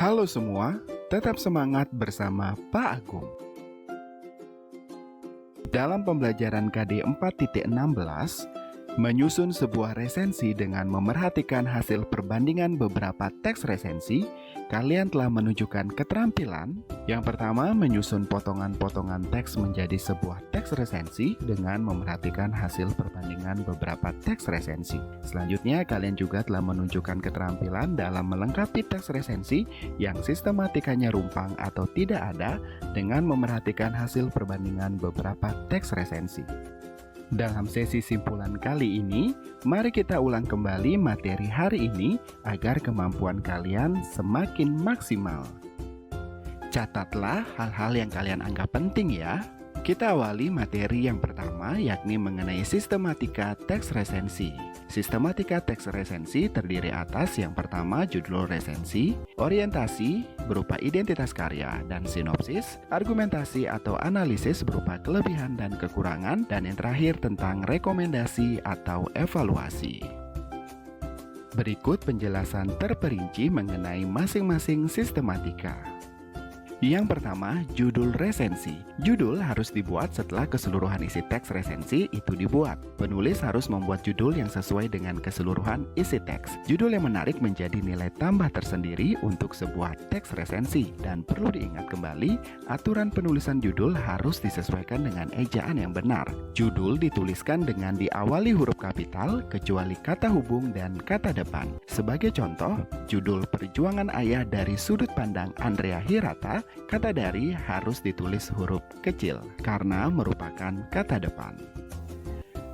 Halo semua, tetap semangat bersama Pak Agung. Dalam pembelajaran KD 4.16, menyusun sebuah resensi dengan memerhatikan hasil perbandingan beberapa teks resensi, kalian telah menunjukkan keterampilan. Yang pertama, menyusun potongan-potongan teks menjadi sebuah teks resensi dengan memerhatikan hasil perbandingan beberapa teks resensi. Selanjutnya, kalian juga telah menunjukkan keterampilan dalam melengkapi teks resensi yang sistematikanya rumpang atau tidak ada dengan memerhatikan hasil perbandingan beberapa teks resensi. Dalam sesi simpulan kali ini, mari kita ulang kembali materi hari ini agar kemampuan kalian semakin maksimal. Catatlah hal-hal yang kalian anggap penting ya. Kita awali materi yang pertama, yakni mengenai sistematika teks resensi. Sistematika teks resensi terdiri atas yang pertama judul resensi, orientasi berupa identitas karya dan sinopsis, argumentasi atau analisis berupa kelebihan dan kekurangan, dan yang terakhir tentang rekomendasi atau evaluasi. Berikut penjelasan terperinci mengenai masing-masing sistematika. Yang pertama, judul resensi. Judul harus dibuat setelah keseluruhan isi teks resensi itu dibuat. Penulis harus membuat judul yang sesuai dengan keseluruhan isi teks. Judul yang menarik menjadi nilai tambah tersendiri untuk sebuah teks resensi. Dan perlu diingat kembali, aturan penulisan judul harus disesuaikan dengan ejaan yang benar. Judul dituliskan dengan diawali huruf kapital, kecuali kata hubung dan kata depan. Sebagai contoh, judul Perjuangan Ayah dari Sudut Pandang Andrea Hirata, kata dari harus ditulis huruf kecil karena merupakan kata depan.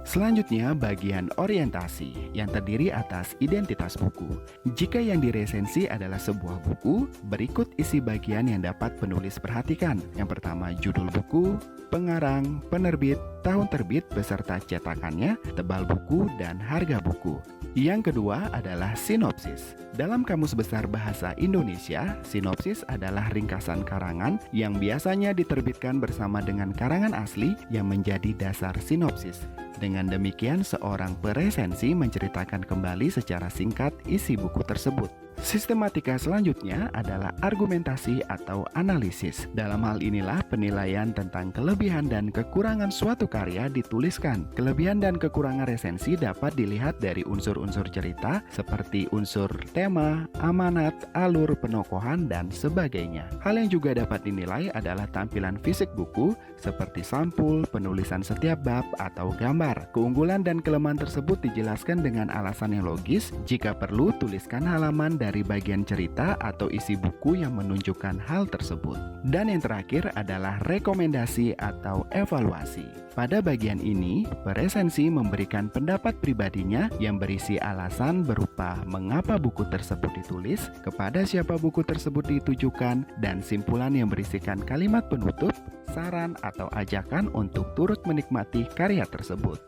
Selanjutnya, bagian orientasi yang terdiri atas identitas buku. Jika yang diresensi adalah sebuah buku, berikut isi bagian yang dapat penulis perhatikan. Yang pertama, judul buku, pengarang, penerbit, tahun terbit beserta cetakannya, tebal buku, dan harga buku. Yang kedua adalah sinopsis. Dalam Kamus Besar Bahasa Indonesia, sinopsis adalah ringkasan karangan yang biasanya diterbitkan bersama dengan karangan asli yang menjadi dasar sinopsis. Dengan demikian, seorang peresensi menceritakan kembali secara singkat isi buku tersebut. Sistematika selanjutnya adalah argumentasi atau analisis. Dalam hal inilah penilaian tentang kelebihan dan kekurangan suatu karya dituliskan. Kelebihan dan kekurangan resensi dapat dilihat dari unsur-unsur cerita seperti unsur tema, amanat, alur, penokohan, dan sebagainya. Hal yang juga dapat dinilai adalah tampilan fisik buku seperti sampul, penulisan setiap bab, atau gambar. Keunggulan dan kelemahan tersebut dijelaskan dengan alasan yang logis. Jika perlu, tuliskan halaman dari bagian cerita atau isi buku yang menunjukkan hal tersebut. Dan yang terakhir adalah rekomendasi atau evaluasi. Pada bagian ini, peresensi memberikan pendapat pribadinya yang berisi alasan berupa mengapa buku tersebut ditulis, kepada siapa buku tersebut ditujukan, dan simpulan yang berisikan kalimat penutup, saran, atau ajakan untuk turut menikmati karya tersebut.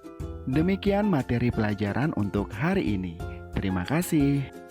Demikian materi pelajaran untuk hari ini. Terima kasih.